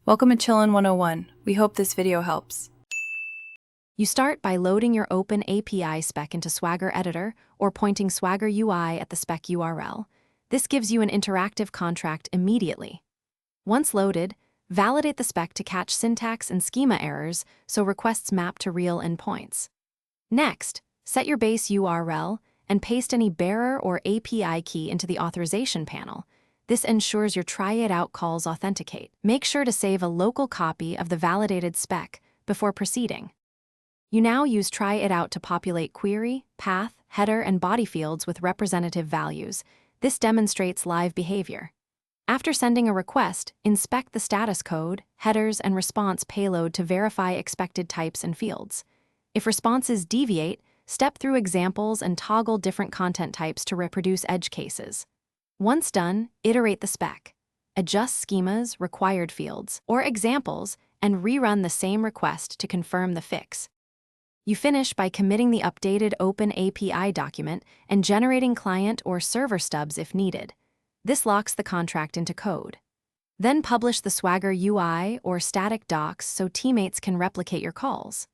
Welcome to Chillin' 101. We hope this video helps. You start by loading your open API spec into Swagger Editor or pointing Swagger UI at the spec URL. This gives you an interactive contract immediately. Once loaded, validate the spec to catch syntax and schema errors so requests map to real endpoints. Next, set your base URL and paste any bearer or API key into the authorization panel. This ensures your try-it-out calls authenticate. Make sure to save a local copy of the validated spec before proceeding. You now use try-it-out to populate query, path, header, and body fields with representative values. This demonstrates live behavior. After sending a request, inspect the status code, headers, and response payload to verify expected types and fields. If responses deviate, step through examples and toggle different content types to reproduce edge cases. Once done, iterate the spec. Adjust schemas, required fields, or examples, and rerun the same request to confirm the fix. You finish by committing the updated Open API document and generating client or server stubs if needed. This locks the contract into code. Then publish the Swagger UI or static docs so teammates can replicate your calls.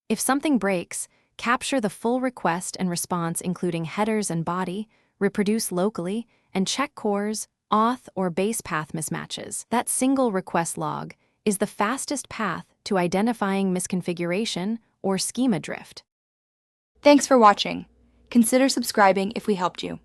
If something breaks, capture the full request and response including headers and body, reproduce locally, and check CORS, auth, or base path mismatches. That single request log is the fastest path to identifying misconfiguration or schema drift. Thanks for watching. Consider subscribing if we helped you.